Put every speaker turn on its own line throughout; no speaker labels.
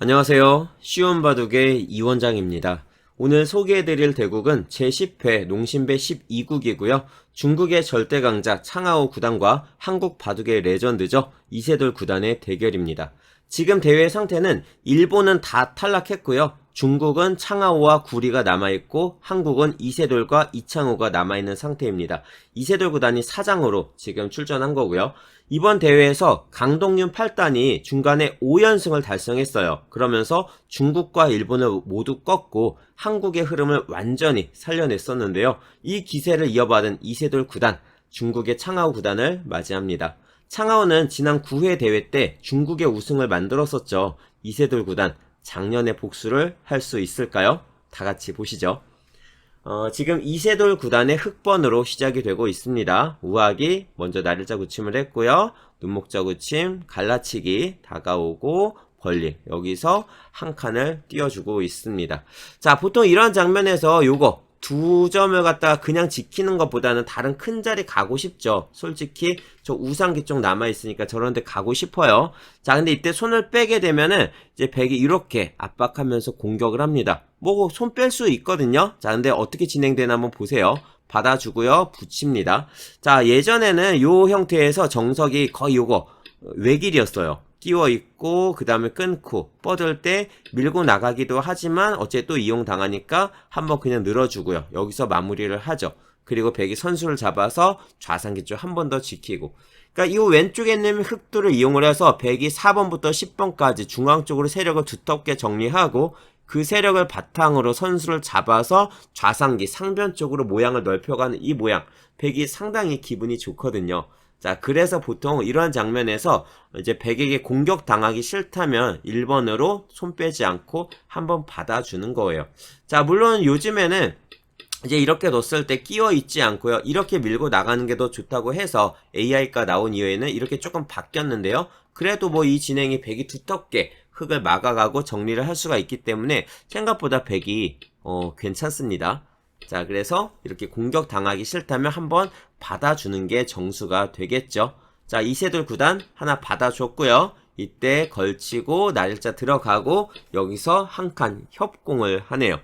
안녕하세요. 쉬운 바둑의 이원장입니다. 오늘 소개해드릴 대국은 제10회 농심배 12국이고요. 중국의 절대 강자 창하오 구단과 한국 바둑의 레전드죠. 이세돌 구단의 대결입니다. 지금 대회 상태는 일본은 다 탈락했고요. 중국은 창하오와 구리가 남아있고 한국은 이세돌과 이창호가 남아있는 상태입니다. 이세돌 구단이 사장으로 지금 출전한 거고요. 이번 대회에서 강동윤 8단이 중간에 5연승을 달성했어요. 그러면서 중국과 일본을 모두 꺾고 한국의 흐름을 완전히 살려냈었는데요. 이 기세를 이어받은 이세돌 구단, 중국의 창하오 구단을 맞이합니다. 창하오는 지난 9회 대회 때 중국의 우승을 만들었었죠. 이세돌 구단, 작년의 복수를 할 수 있을까요? 다 같이 보시죠. 지금 이세돌 구단의 흑번으로 시작이 되고 있습니다. 우하기 먼저 날일자 굳힘을 했고요. 눈목자 굳힘, 갈라치기 다가오고 벌림, 여기서 한 칸을 띄워주고 있습니다. 자, 보통 이런 장면에서 요거 두 점을 갖다가 그냥 지키는 것보다는 다른 큰 자리 가고 싶죠. 솔직히 저 우상기 쪽 남아있으니까 저런데 가고 싶어요. 자, 근데 이때 손을 빼게 되면은 이제 백이 이렇게 압박하면서 공격을 합니다. 뭐 손 뺄 수 있거든요. 자, 근데 어떻게 진행되나 한번 보세요. 받아주고요, 붙입니다. 자, 예전에는 요 형태에서 정석이 거의 요거 외길이었어요. 끼워 있고 그 다음에 끊고 뻗을 때 밀고 나가기도 하지만 어째 또 이용당하니까 한번 그냥 늘어주고요. 여기서 마무리를 하죠. 그리고 백이 선수를 잡아서 좌상기 쪽 한 번 더 지키고, 그러니까 이 왼쪽에 있는 흑도를 이용을 해서 백이 4번부터 10번까지 중앙 쪽으로 세력을 두텁게 정리하고 그 세력을 바탕으로 선수를 잡아서 좌상기 상변 쪽으로 모양을 넓혀가는 이 모양, 백이 상당히 기분이 좋거든요. 자, 그래서 보통 이러한 장면에서 이제 백에게 공격 당하기 싫다면 1번으로 손 빼지 않고 한번 받아주는 거예요. 자, 물론 요즘에는 이제 이렇게 뒀을 때 끼워 있지 않고요. 이렇게 밀고 나가는 게 더 좋다고 해서 AI가 나온 이후에는 이렇게 조금 바뀌었는데요. 그래도 뭐 이 진행이 백이 두텁게 흙을 막아가고 정리를 할 수가 있기 때문에 생각보다 백이 괜찮습니다. 자, 그래서 이렇게 공격 당하기 싫다면 한번 받아주는 게 정수가 되겠죠. 자, 이세돌 구단 하나 받아줬고요. 이때 걸치고 날일자 들어가고 여기서 한 칸 협공을 하네요.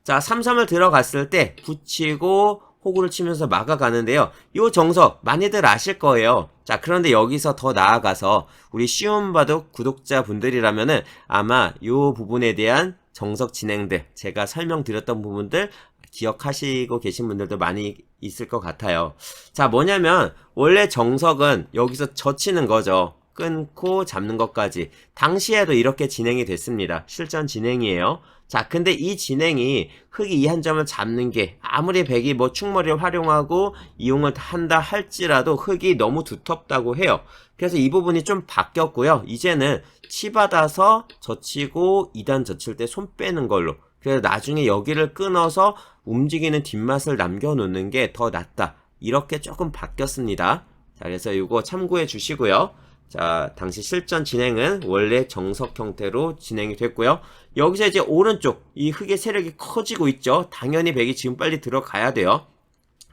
자, 3-3을 들어갔을 때 붙이고 호구를 치면서 막아가는데요. 요 정석 많이들 아실 거예요. 자, 그런데 여기서 더 나아가서 우리 쉬운 바둑 구독자분들이라면은 아마 요 부분에 대한 정석 진행들, 제가 설명드렸던 부분들 기억하시고 계신 분들도 많이 있을 것 같아요. 자, 뭐냐면 원래 정석은 여기서 젖히는 거죠. 끊고 잡는 것까지 당시에도 이렇게 진행이 됐습니다. 실전 진행이에요. 자, 근데 이 진행이 흑이 이 한 점을 잡는 게 아무리 백이 뭐 충머리를 활용하고 이용을 한다 할지라도 흑이 너무 두텁다고 해요. 그래서 이 부분이 좀 바뀌었고요. 이제는 치받아서 젖히고 2단 젖힐 때 손 빼는 걸로, 그래서 나중에 여기를 끊어서 움직이는 뒷맛을 남겨놓는 게 더 낫다, 이렇게 조금 바뀌었습니다. 자, 그래서 이거 참고해 주시고요. 자, 당시 실전 진행은 원래 정석 형태로 진행이 됐고요. 여기서 이제 오른쪽 이 흑의 세력이 커지고 있죠. 당연히 백이 지금 빨리 들어가야 돼요.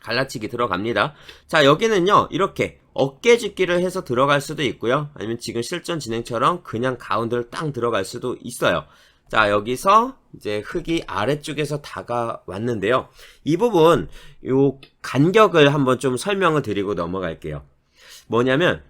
갈라치기 들어갑니다. 자, 여기는요 이렇게 어깨집기를 해서 들어갈 수도 있고요. 아니면 지금 실전 진행처럼 그냥 가운데를 딱 들어갈 수도 있어요. 자, 여기서 이제 흑이 아래쪽에서 다가왔는데요. 이 부분 요 간격을 한번 좀 설명을 드리고 넘어갈게요. 뭐냐면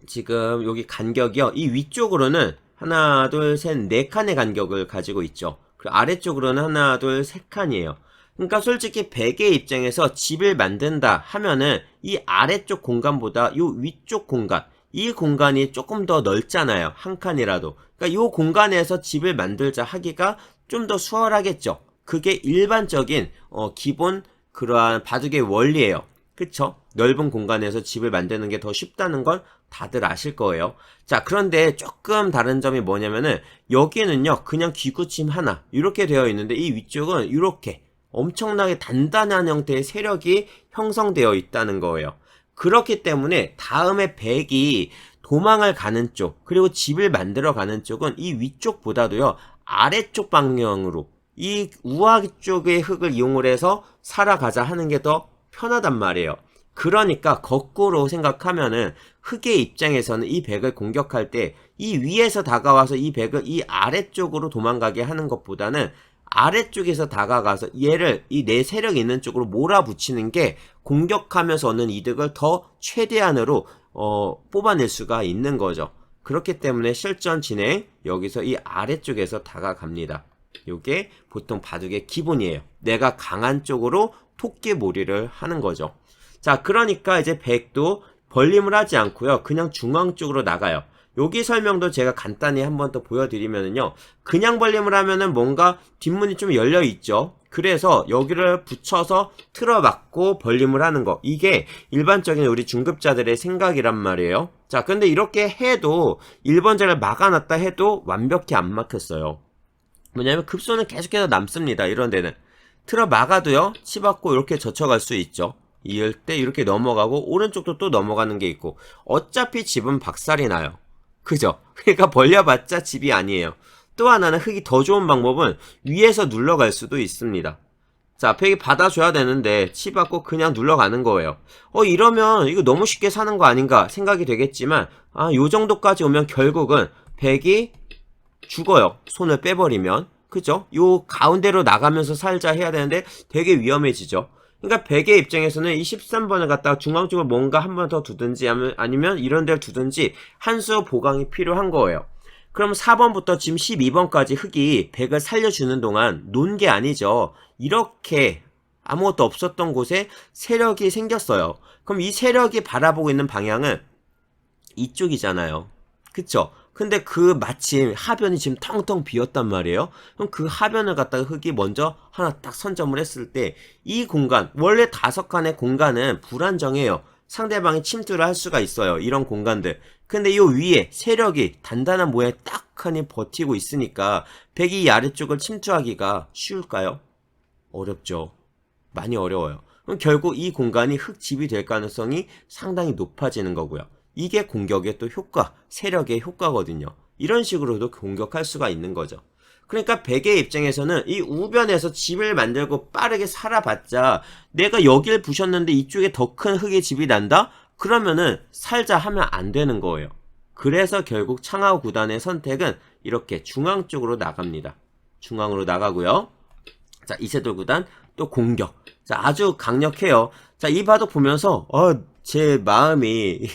지금 여기 간격이요, 이 위쪽으로는 하나 둘 셋 네 칸의 간격을 가지고 있죠. 그리고 아래쪽으로는 하나 둘 세 칸이에요. 그러니까 솔직히 백의 입장에서 집을 만든다 하면은 이 아래쪽 공간보다 이 위쪽 공간, 이 공간이 조금 더 넓잖아요. 한 칸이라도. 그러니까 이 공간에서 집을 만들자 하기가 좀 더 수월하겠죠. 그게 일반적인 기본 그러한 바둑의 원리예요. 그쵸? 넓은 공간에서 집을 만드는 게 더 쉽다는 건 다들 아실 거예요. 자, 그런데 조금 다른 점이 뭐냐면은 여기는요 그냥 귀구침 하나 이렇게 되어 있는데 이 위쪽은 이렇게 엄청나게 단단한 형태의 세력이 형성되어 있다는 거예요. 그렇기 때문에 다음에 백이 도망을 가는 쪽, 그리고 집을 만들어 가는 쪽은 이 위쪽보다도요 아래쪽 방향으로 이 우하기 쪽의 흙을 이용을 해서 살아가자 하는 게 더 편하단 말이에요. 그러니까 거꾸로 생각하면은 흑의 입장에서는 이 백을 공격할 때 이 위에서 다가와서 이 백을 이 아래쪽으로 도망가게 하는 것보다는 아래쪽에서 다가가서 얘를 이 내 세력이 있는 쪽으로 몰아붙이는 게 공격하면서 얻는 이득을 더 최대한으로 뽑아낼 수가 있는 거죠. 그렇기 때문에 실전 진행 여기서 이 아래쪽에서 다가갑니다. 요게 보통 바둑의 기본이에요. 내가 강한 쪽으로 토끼몰이를 하는 거죠. 자, 그러니까 이제 백도 벌림을 하지 않고요. 그냥 중앙 쪽으로 나가요. 여기 설명도 제가 간단히 한번 더 보여드리면은요. 그냥 벌림을 하면은 뭔가 뒷문이 좀 열려 있죠. 그래서 여기를 붙여서 틀어막고 벌림을 하는 거. 이게 일반적인 우리 중급자들의 생각이란 말이에요. 자, 근데 이렇게 해도 1번자를 막아놨다 해도 완벽히 안 막혔어요. 뭐냐면 급소는 계속해서 남습니다. 이런 데는. 틀어 막아도요. 치받고 이렇게 젖혀갈 수 있죠. 이을 때 이렇게 넘어가고 오른쪽도 또 넘어가는 게 있고 어차피 집은 박살이 나요. 그죠? 그러니까 벌려봤자 집이 아니에요. 또 하나는 흙이 더 좋은 방법은 위에서 눌러갈 수도 있습니다. 자, 백이 받아줘야 되는데 치받고 그냥 눌러가는 거예요. 이러면 이거 너무 쉽게 사는 거 아닌가 생각이 되겠지만 요 정도까지 오면 결국은 백이 죽어요. 손을 빼버리면. 그죠? 요 가운데로 나가면서 살자 해야 되는데 되게 위험해지죠. 그러니까 백의 입장에서는 이 13번을 갖다가 중앙 쪽으로 뭔가 한 번 더 두든지 아니면 이런 데를 두든지 한 수 보강이 필요한 거예요. 그럼 4번부터 지금 12번까지 흑이 백을 살려주는 동안 논 게 아니죠. 이렇게 아무것도 없었던 곳에 세력이 생겼어요. 그럼 이 세력이 바라보고 있는 방향은 이쪽이잖아요. 그쵸? 근데 그 마침 하변이 지금 텅텅 비었단 말이에요. 그럼 그 하변을 갖다가 흑이 먼저 하나 딱 선점을 했을 때 이 공간, 원래 5칸의 공간은 불안정해요. 상대방이 침투를 할 수가 있어요. 이런 공간들. 근데 이 위에 세력이 단단한 모양에 딱 하니 버티고 있으니까 백이 이 아래쪽을 침투하기가 쉬울까요? 어렵죠. 많이 어려워요. 그럼 결국 이 공간이 흑집이 될 가능성이 상당히 높아지는 거고요. 이게 공격의 또 효과, 세력의 효과거든요. 이런 식으로도 공격할 수가 있는 거죠. 그러니까 백의 입장에서는 이 우변에서 집을 만들고 빠르게 살아봤자 내가 여길 부셨는데 이쪽에 더 큰 흙의 집이 난다? 그러면은 살자 하면 안 되는 거예요. 그래서 결국 창하우 구단의 선택은 이렇게 중앙 쪽으로 나갑니다. 중앙으로 나가고요. 자, 이세돌 구단 또 공격. 자, 아주 강력해요. 자, 이 바둑 보면서 제 마음이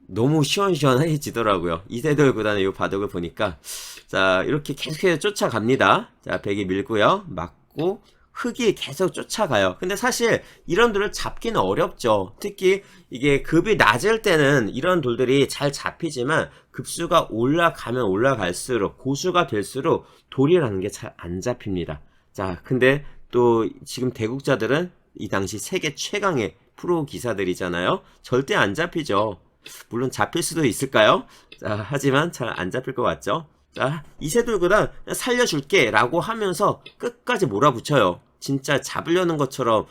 너무 시원시원해지더라고요. 이세돌 구단의 이 바둑을 보니까. 자, 이렇게 계속해서 쫓아갑니다. 자, 백이 밀고요. 맞고 흑이 계속 쫓아가요. 근데 사실 이런 돌을 잡기는 어렵죠. 특히 이게 급이 낮을 때는 이런 돌들이 잘 잡히지만 급수가 올라가면 올라갈수록 고수가 될수록 돌이라는 게 잘 안 잡힙니다. 자, 근데 또 지금 대국자들은 이 당시 세계 최강의 프로 기사들이잖아요. 절대 안 잡히죠. 물론 잡힐 수도 있을까요? 자, 하지만 잘 안 잡힐 것 같죠? 자, 이세돌 구단 살려줄게 라고 하면서 끝까지 몰아붙여요. 진짜 잡으려는 것처럼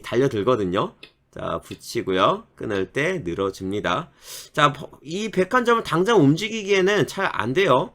달려들거든요. 자, 붙이고요. 끊을 때 늘어줍니다. 자, 이 백한점을 당장 움직이기에는 잘 안 돼요.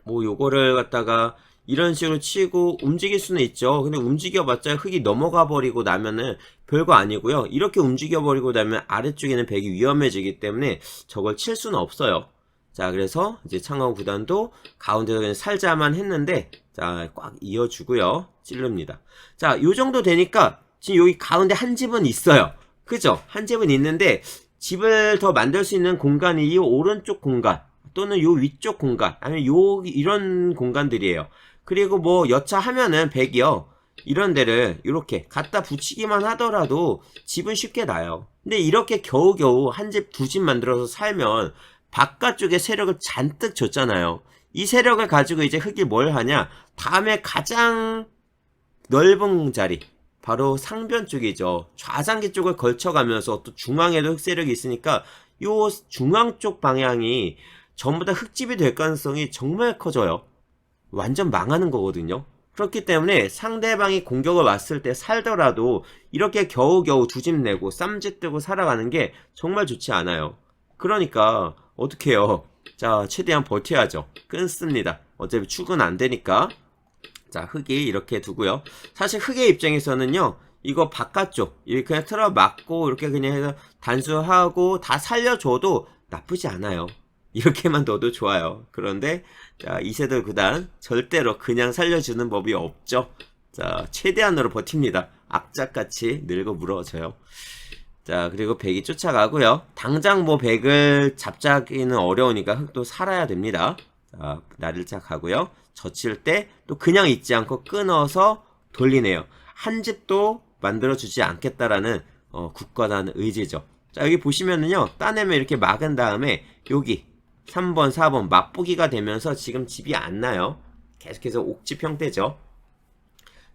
뭐 요거를 갖다가 이런 식으로 치고 움직일 수는 있죠. 근데 움직여봤자 흙이 넘어가 버리고 나면은 별거 아니고요. 이렇게 움직여 버리고 나면 아래쪽에는 백이 위험해지기 때문에 저걸 칠 수는 없어요. 자, 그래서 이제 창하우 구단도 가운데서 그냥 살자만 했는데 자, 꽉 이어주고요. 찌릅니다. 자, 요 정도 되니까 지금 여기 가운데 한 집은 있어요. 그죠? 한 집은 있는데 집을 더 만들 수 있는 공간이 이 오른쪽 공간 또는 요 위쪽 공간 아니면 이런 공간들이에요. 그리고 뭐 여차하면은 백이요. 이런 데를 이렇게 갖다 붙이기만 하더라도 집은 쉽게 나요. 근데 이렇게 겨우겨우 한 집, 두 집 만들어서 살면 바깥쪽에 세력을 잔뜩 줬잖아요. 이 세력을 가지고 이제 흑이 뭘 하냐? 다음에 가장 넓은 자리, 바로 상변 쪽이죠. 좌상기 쪽을 걸쳐가면서 또 중앙에도 흑 세력이 있으니까 요 중앙 쪽 방향이 전부 다 흑집이 될 가능성이 정말 커져요. 완전 망하는 거거든요. 그렇기 때문에 상대방이 공격을 왔을 때 살더라도 이렇게 겨우겨우 두 집 내고 쌈짓 뜨고 살아가는 게 정말 좋지 않아요. 그러니까 어떻게 해요? 자, 최대한 버텨야죠. 끊습니다. 어차피 출근 안 되니까. 자, 흑이 이렇게 두고요. 사실 흑의 입장에서는요, 이거 바깥쪽 이렇게 그냥 틀어 막고 이렇게 그냥 해서 단수하고 다 살려줘도 나쁘지 않아요. 이렇게만 둬도 좋아요. 그런데 자, 이세돌 구단 절대로 그냥 살려주는 법이 없죠. 자, 최대한으로 버팁니다. 악착같이 늙어 물어져요. 자, 그리고 백이 쫓아가고요. 당장 뭐 백을 잡자기는 어려우니까 흑도 살아야 됩니다. 자, 나를자 가고요. 젖힐 때 또 그냥 있지 않고 끊어서 돌리네요. 한 집도 만들어주지 않겠다라는 굳건한 의지죠. 자, 여기 보시면은요, 따내면 이렇게 막은 다음에 여기 3번, 4번 맛보기가 되면서 지금 집이 안 나요. 계속해서 옥집 형태죠.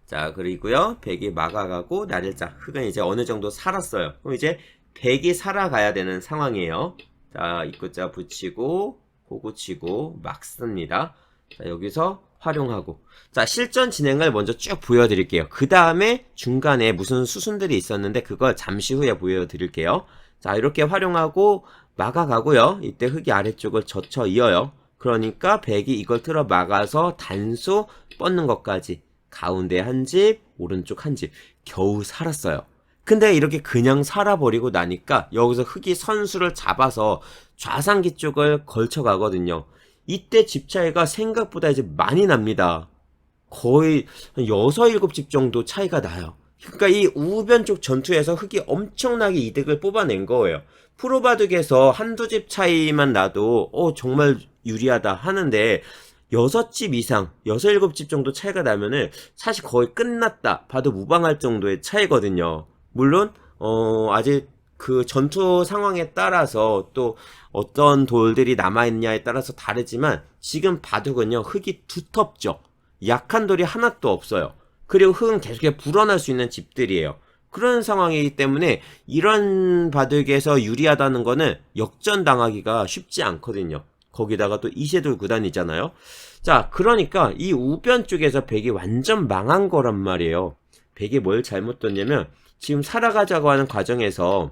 자, 그리고요, 백이 막아가고 나를자 흑은 이제 어느 정도 살았어요. 그럼 이제 백이 살아가야 되는 상황이에요. 자, 입구자 붙이고 호구 치고 막습니다. 자, 여기서 활용하고, 자, 실전 진행을 먼저 쭉 보여드릴게요. 그 다음에 중간에 무슨 수순들이 있었는데 그걸 잠시 후에 보여드릴게요. 자, 이렇게 활용하고 막아가고요. 이때 흑이 아래쪽을 젖혀 이어요. 그러니까 백이 이걸 틀어 막아서 단수 뻗는 것까지 가운데 한 집, 오른쪽 한 집 겨우 살았어요. 근데 이렇게 그냥 살아버리고 나니까 여기서 흑이 선수를 잡아서 좌상기 쪽을 걸쳐 가거든요. 이때 집 차이가 생각보다 이제 많이 납니다. 거의 6, 7집 정도 차이가 나요. 그러니까 이 우변 쪽 전투에서 흑이 엄청나게 이득을 뽑아낸 거예요. 프로바둑에서 한두 집 차이만 나도 정말 유리하다 하는데 6집 이상, 6, 7집 정도 차이가 나면은 사실 거의 끝났다 봐도 무방할 정도의 차이거든요. 물론 아직 그 전투 상황에 따라서 또 어떤 돌들이 남아있냐에 따라서 다르지만 지금 바둑은요, 흑이 두텁죠. 약한 돌이 하나도 없어요. 그리고 흑은 계속 불어날 수 있는 집들이에요. 그런 상황이기 때문에 이런 바둑에서 유리하다는 거는 역전당하기가 쉽지 않거든요. 거기다가 또 이세돌 구단이잖아요. 자, 그러니까 이 우변 쪽에서 백이 완전 망한 거란 말이에요. 백이 뭘 잘못했냐면 지금 살아가자고 하는 과정에서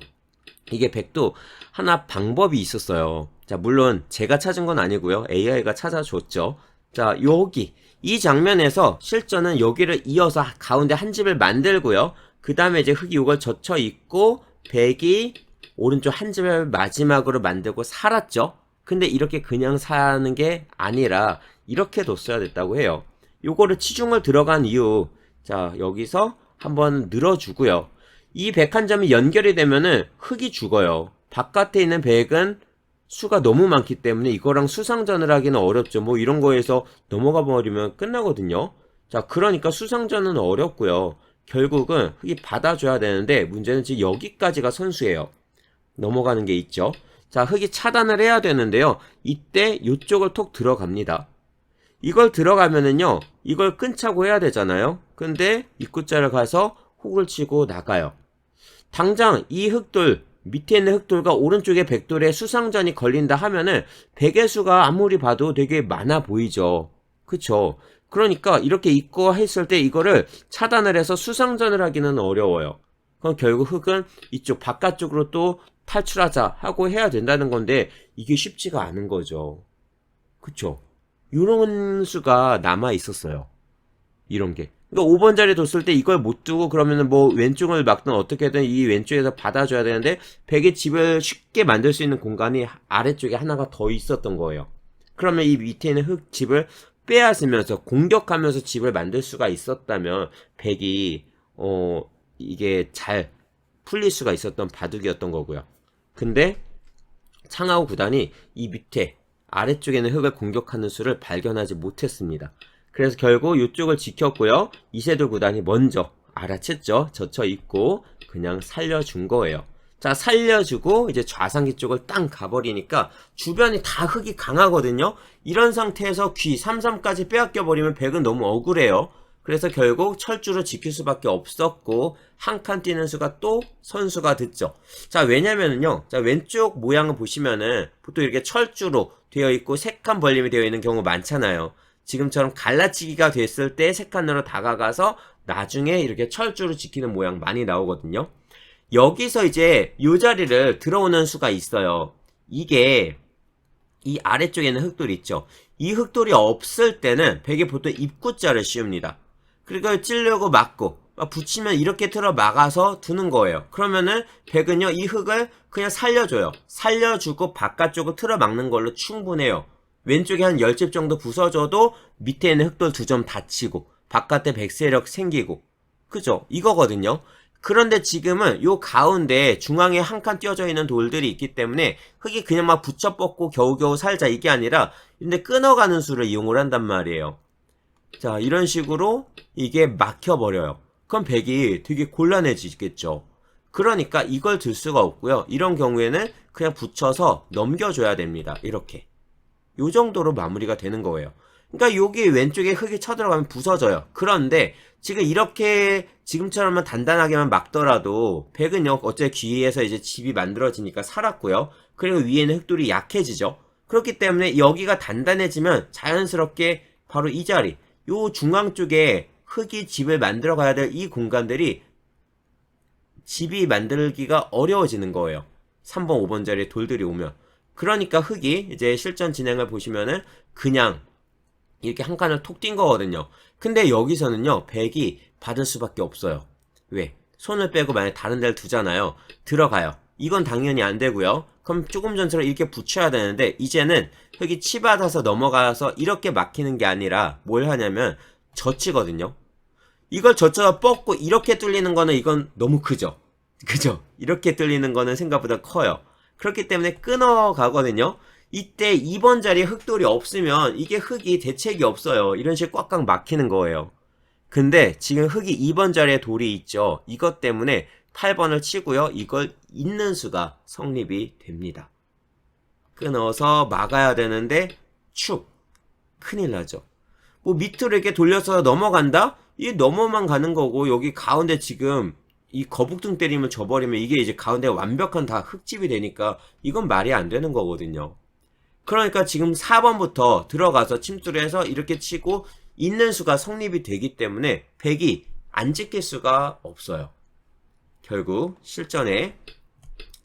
이게 백도 하나 방법이 있었어요. 자, 물론 제가 찾은 건 아니고요. AI가 찾아줬죠. 자, 여기 이 장면에서 실전은 여기를 이어서 가운데 한 집을 만들고요. 그 다음에 이제 흑이 이걸 젖혀 있고 백이 오른쪽 한 집을 마지막으로 만들고 살았죠. 근데 이렇게 그냥 사는 게 아니라 이렇게 뒀어야 됐다고 해요. 요거를 치중을 들어간 이유, 자, 여기서 한번 늘어주고요. 이 백 한 점이 연결이 되면은 흑이 죽어요. 바깥에 있는 백은 수가 너무 많기 때문에 이거랑 수상전을 하기는 어렵죠. 뭐 이런 거에서 넘어가 버리면 끝나거든요. 자, 그러니까 수상전은 어렵고요. 결국은 흑이 받아줘야 되는데 문제는 지금 여기까지가 선수예요. 넘어가는 게 있죠. 자, 흑이 차단을 해야 되는데요. 이때 이쪽을 톡 들어갑니다. 이걸 들어가면은요, 이걸 끊자고 해야 되잖아요. 근데 입구자를 가서 훅을 치고 나가요. 당장 이 흑돌, 밑에 있는 흑돌과 오른쪽에 백돌에 수상전이 걸린다 하면은 백의 수가 아무리 봐도 되게 많아 보이죠. 그쵸? 그러니까 이렇게 있고 했을 때 이거를 차단을 해서 수상전을 하기는 어려워요. 그럼 결국 흑은 이쪽 바깥쪽으로 또 탈출하자 하고 해야 된다는 건데 이게 쉽지가 않은 거죠. 그쵸? 이런 수가 남아 있었어요. 이런 게. 그러니까 5번 자리에 뒀을 때 이걸 못 두고 그러면은 뭐 왼쪽을 막든 어떻게든 이 왼쪽에서 받아줘야 되는데 백의 집을 쉽게 만들 수 있는 공간이 아래쪽에 하나가 더 있었던 거예요. 그러면 이 밑에 있는 흑 집을 빼앗으면서 공격하면서 집을 만들 수가 있었다면 백이 이게 잘 풀릴 수가 있었던 바둑이었던 거고요. 근데 창하우 구단이 이 밑에 아래쪽에는 흑을 공격하는 수를 발견하지 못했습니다. 그래서 결국 이쪽을 지켰고요. 이세돌 구단이 먼저 알아챘죠. 젖혀 있고 그냥 살려준 거예요. 자, 살려주고 이제 좌상기 쪽을 땅 가버리니까 주변이 다 흑이 강하거든요. 이런 상태에서 귀 3-3까지 빼앗겨버리면 백은 너무 억울해요. 그래서 결국 철주로 지킬 수밖에 없었고 한 칸 뛰는 수가 또 선수가 됐죠. 자, 왜냐면은요, 자, 왼쪽 모양을 보시면은 보통 이렇게 철주로 되어 있고 세 칸 벌림이 되어 있는 경우 많잖아요. 지금처럼 갈라치기가 됐을 때 세 칸으로 다가가서 나중에 이렇게 철주로 지키는 모양 많이 나오거든요. 여기서 이제 이 자리를 들어오는 수가 있어요. 이게 이 아래쪽에는 흑돌이 있죠. 이 흑돌이 없을 때는 백이 보통 입구자를 씌웁니다. 그러니까 찌르고 맞고 막 붙이면 이렇게 틀어 막아서 두는 거예요. 그러면은 백은요, 이 흙을 그냥 살려줘요. 살려주고 바깥쪽을 틀어 막는 걸로 충분해요. 왼쪽에 한 10집 정도 부서져도 밑에 있는 흙돌 2점 다치고 바깥에 백세력 생기고, 그죠? 이거거든요. 그런데 지금은 요 가운데 중앙에 한 칸 띄어져 있는 돌들이 있기 때문에 흙이 그냥 막 붙여 뻗고 겨우겨우 살자 이게 아니라 근데 끊어가는 수를 이용을 한단 말이에요. 자, 이런 식으로 이게 막혀버려요. 그럼 백이 되게 곤란해지겠죠. 그러니까 이걸 들 수가 없고요. 이런 경우에는 그냥 붙여서 넘겨줘야 됩니다. 이렇게. 요 정도로 마무리가 되는 거예요. 그러니까 여기 왼쪽에 흙이 쳐들어가면 부서져요. 그런데 지금 이렇게 지금처럼만 단단하게만 막더라도 백은요, 어째 귀에서 이제 집이 만들어지니까 살았고요. 그리고 위에는 흙돌이 약해지죠. 그렇기 때문에 여기가 단단해지면 자연스럽게 바로 이 자리, 요 중앙 쪽에 흙이 집을 만들어 가야 될 이 공간들이 집이 만들기가 어려워지는 거예요. 3번, 5번 자리에 돌들이 오면. 그러니까 흙이 이제 실전 진행을 보시면은 그냥 이렇게 한 칸을 톡 뛴 거거든요. 근데 여기서는요, 백이 받을 수밖에 없어요. 왜? 손을 빼고 만약에 다른 데를 두잖아요. 들어가요. 이건 당연히 안 되고요. 그럼 조금 전처럼 이렇게 붙여야 되는데 이제는 흙이 치받아서 넘어가서 이렇게 막히는 게 아니라 뭘 하냐면 젖히거든요. 이걸 젖혀서 뻗고 이렇게 뚫리는 거는 이건 너무 크죠. 그죠? 이렇게 뚫리는 거는 생각보다 커요. 그렇기 때문에 끊어가거든요. 이때 2번 자리에 흙돌이 없으면 이게 흙이 대책이 없어요. 이런 식으로 꽉꽉 막히는 거예요. 근데 지금 흙이 2번 자리에 돌이 있죠. 이것 때문에 8번을 치고요. 이걸 잇는 수가 성립이 됩니다. 끊어서 막아야 되는데 축! 큰일 나죠. 뭐 밑으로 이렇게 돌려서 넘어간다? 이 넘어만 가는 거고 여기 가운데 지금 이 거북등 때리면 져버리면 이게 이제 가운데 완벽한 다 흙집이 되니까 이건 말이 안 되는 거거든요. 그러니까 지금 4번부터 들어가서 침투를 해서 이렇게 치고 있는 수가 성립이 되기 때문에 백이 안 지킬 수가 없어요. 결국 실전에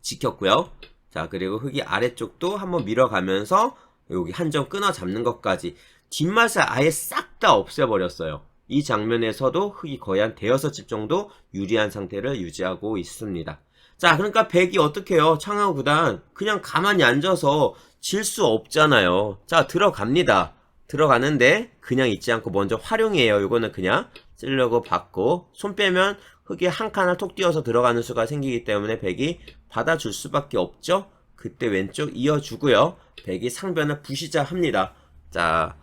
지켰고요. 자, 그리고 흙이 아래쪽도 한번 밀어가면서 여기 한 점 끊어 잡는 것까지 뒷맛을 아예 싹 다 없애버렸어요. 이 장면에서도 흙이 거의 한 대여섯 집 정도 유리한 상태를 유지하고 있습니다. 자, 그러니까 백이 어떻게 해요? 창하우 구단 그냥 가만히 앉아서 질 수 없잖아요. 자, 들어갑니다. 들어가는데 그냥 있지 않고 먼저 활용해요. 이거는 그냥 찌르고 받고 손 빼면 흙에 한 칸을 톡 띄어서 들어가는 수가 생기기 때문에 백이 받아줄 수밖에 없죠. 그때 왼쪽 이어주고요. 백이 상변을 부시자 합니다. 자,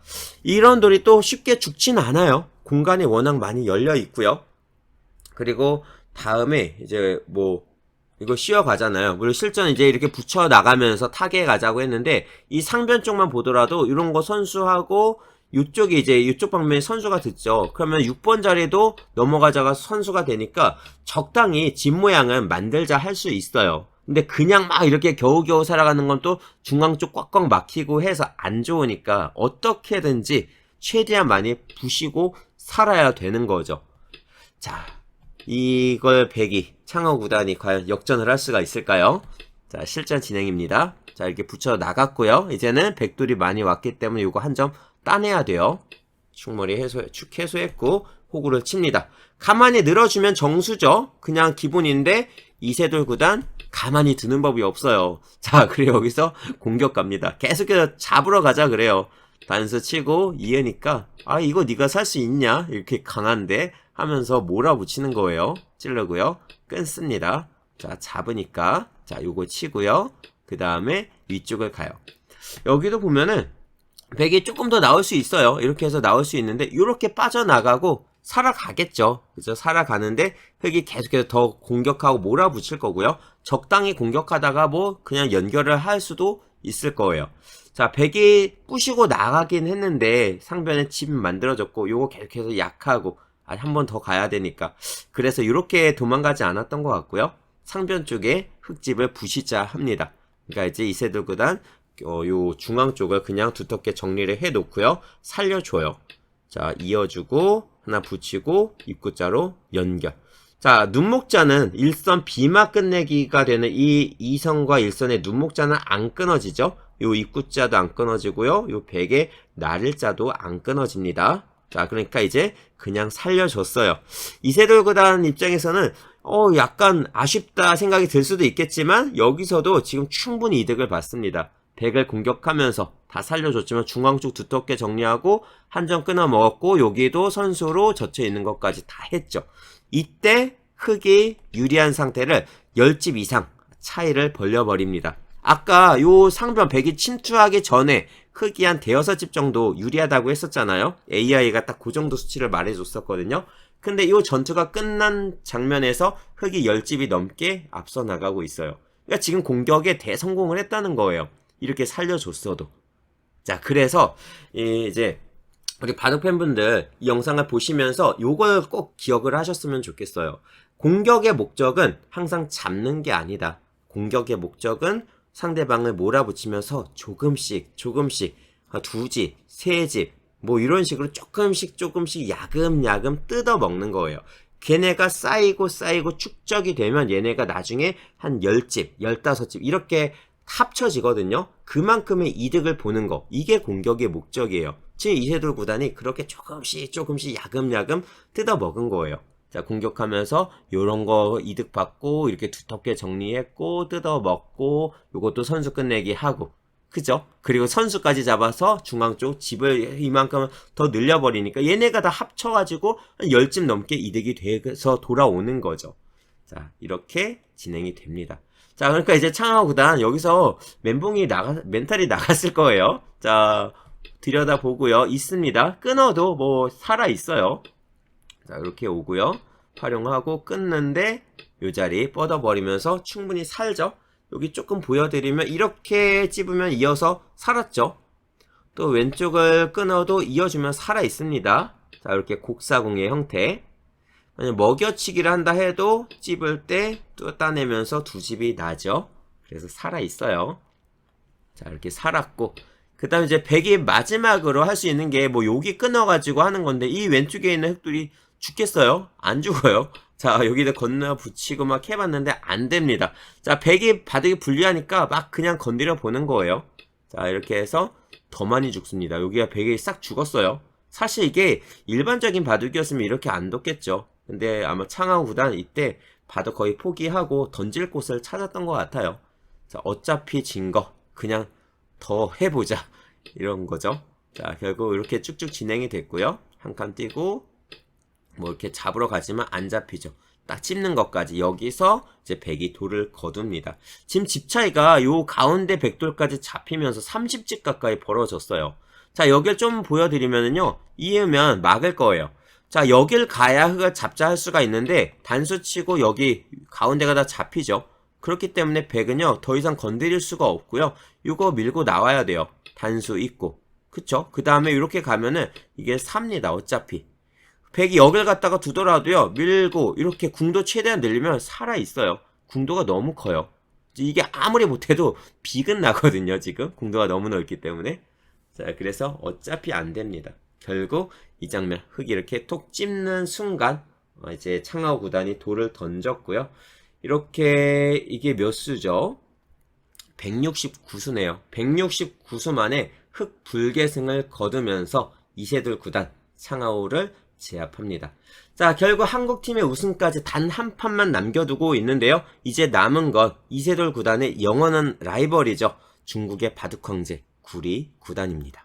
이런 돌이 또 쉽게 죽진 않아요. 공간이 워낙 많이 열려 있고요. 그리고 다음에 이제 뭐 이거 씌워 가잖아요. 물론 실전 이제 이렇게 붙여 나가면서 타겟 가자고 했는데 이 상변 쪽만 보더라도 이런 거 선수하고 이쪽이 이제 이쪽 방면에 선수가 듣죠. 그러면 6번 자리도 넘어가자가 선수가 되니까 적당히 집 모양은 만들자 할 수 있어요. 근데 그냥 막 이렇게 겨우겨우 살아가는 건 또 중앙 쪽 꽉꽉 막히고 해서 안 좋으니까 어떻게든지 최대한 많이 부시고 살아야 되는 거죠. 자, 이걸 백이 창하우 구단이 과연 역전을 할 수가 있을까요? 자, 실전 진행입니다. 자, 이렇게 붙여 나갔고요. 이제는 백돌이 많이 왔기 때문에 이거 한 점 따내야 돼요. 충분히 축 해소했고 호구를 칩니다. 가만히 늘어주면 정수죠. 그냥 기본인데 이세돌 구단 가만히 두는 법이 없어요. 자, 그리고 여기서 공격 갑니다. 계속해서 잡으러 가자 그래요. 단수 치고 이으니까 아, 이거 네가 살 수 있냐? 이렇게 강한데 하면서 몰아붙이는 거예요. 찌르고요. 끊습니다. 자, 잡으니까 자, 요거 치고요. 그 다음에 위쪽을 가요. 여기도 보면은 백이 조금 더 나올 수 있어요. 이렇게 해서 나올 수 있는데 이렇게 빠져나가고 살아가겠죠. 그죠? 살아가는데 흙이 계속해서 더 공격하고 몰아붙일 거고요. 적당히 공격하다가 뭐 그냥 연결을 할 수도 있을 거예요. 자, 백이 부시고 나가긴 했는데 상변에 칩이 만들어졌고 요거 계속해서 약하고 한 번 더 가야 되니까 그래서 이렇게 도망가지 않았던 것 같고요. 상변 쪽에 흙집을 부시자 합니다. 그러니까 이제 이세돌 구단 요 중앙 쪽을 그냥 두텁게 정리를 해 놓고요. 살려줘요. 자, 이어주고 하나 붙이고 입구자로 연결. 자, 눈목자는 일선 B마 끝내기가 되는 이 2선과 1선의 눈목자는 안 끊어지죠. 요 입구자도 안 끊어지고요. 요 백의 나를자도 안 끊어집니다. 자, 그러니까 이제 그냥 살려줬어요. 이세돌 구단 입장에서는 약간 아쉽다 생각이 들 수도 있겠지만 여기서도 지금 충분히 이득을 봤습니다. 백을 공격하면서 다 살려줬지만 중앙 쪽 두텁게 정리하고 한 점 끊어 먹었고 여기도 선수로 젖혀 있는 것까지 다 했죠. 이때 흑이 유리한 상태를 10집 이상 차이를 벌려버립니다. 아까 요 상변 백이 침투하기 전에 흑이 한 대여섯 집 정도 유리하다고 했었잖아요. AI가 딱 그 정도 수치를 말해줬었거든요. 근데 요 전투가 끝난 장면에서 흑이 10집이 넘게 앞서 나가고 있어요. 그러니까 지금 공격에 대성공을 했다는 거예요. 이렇게 살려줬어도. 자, 그래서 이제 우리 바둑 팬분들 이 영상을 보시면서 요걸 꼭 기억을 하셨으면 좋겠어요. 공격의 목적은 항상 잡는 게 아니다. 공격의 목적은 상대방을 몰아붙이면서 조금씩 두 집, 세 집 뭐 이런 식으로 조금씩 야금야금 뜯어 먹는 거예요. 걔네가 쌓이고 축적이 되면 얘네가 나중에 한 10집, 15집 이렇게 합쳐지거든요. 그만큼의 이득을 보는 거. 이게 공격의 목적이에요. 지금 이세돌 구단이 그렇게 조금씩 야금야금 뜯어 먹은 거예요. 자, 공격하면서 요런 거 이득 받고 이렇게 두텁게 정리했고 뜯어 먹고 요것도 선수 끝내기 하고 그죠? 그리고 선수까지 잡아서 중앙 쪽 집을 이만큼 더 늘려버리니까 얘네가 다 합쳐가지고 한 10집 넘게 이득이 돼서 돌아오는 거죠. 자, 이렇게 진행이 됩니다. 자, 그러니까 이제 창하오 구단 여기서 멘탈이 나갔을 거예요. 자, 들여다보고요. 있습니다. 끊어도 뭐 살아있어요. 자, 이렇게 오고요. 활용하고 끊는데 요 자리 뻗어버리면서 충분히 살죠. 여기 조금 보여드리면 이렇게 찝으면 이어서 살았죠. 또 왼쪽을 끊어도 이어주면 살아있습니다. 자, 이렇게 곡사공의 형태. 만약 먹여치기를 한다 해도 찝을 때 또 따내면서 두 집이 나죠. 그래서 살아있어요. 자, 이렇게 살았고 그 다음에 이제 백이 마지막으로 할 수 있는 게 뭐 여기 끊어가지고 하는 건데 이 왼쪽에 있는 흑들이 죽겠어요? 안 죽어요. 자, 여기다 건너 붙이고 막 해봤는데 안 됩니다. 자, 백이 바둑이 불리하니까 막 그냥 건드려 보는 거예요. 자, 이렇게 해서 더 많이 죽습니다. 여기가 백이 싹 죽었어요. 사실 이게 일반적인 바둑이었으면 이렇게 안 뒀겠죠. 근데 아마 창하오 구단 이때 바둑 거의 포기하고 던질 곳을 찾았던 것 같아요. 자, 어차피 진 거 그냥 더 해보자 이런 거죠. 자, 결국 이렇게 쭉쭉 진행이 됐고요. 한 칸 띄고 뭐 이렇게 잡으러 가지만 안 잡히죠. 딱 찝는 것까지 여기서 이제 백이 돌을 거둡니다. 지금 집 차이가 요 가운데 백돌까지 잡히면서 30집 가까이 벌어졌어요. 자, 여길 좀 보여드리면은요, 이으면 막을 거예요. 자, 여길 가야 흑을 잡자 할 수가 있는데 단수 치고 여기 가운데가 다 잡히죠. 그렇기 때문에 백은요 더 이상 건드릴 수가 없고요. 이거 밀고 나와야 돼요. 단수 있고 그쵸? 그 다음에 이렇게 가면은 이게 삽니다. 어차피 백이 여길 갖다가 두더라도요 밀고 이렇게 궁도 최대한 늘리면 살아있어요. 궁도가 너무 커요. 이게 아무리 못해도 빅은 나거든요. 지금 궁도가 너무 넓기 때문에. 자, 그래서 어차피 안 됩니다. 결국 이 장면 흑이 이렇게 톡 찝는 순간 이제 창하오 구단이 돌을 던졌고요. 이렇게 이게 몇 수죠? 169수네요. 169수 만에 흑 불계승을 거두면서 이세돌 구단 창하오를 제압합니다. 자, 결국 한국팀의 우승까지 단 한 판만 남겨두고 있는데요. 이제 남은 건 이세돌 구단의 영원한 라이벌이죠. 중국의 바둑 황제 구리 구단입니다.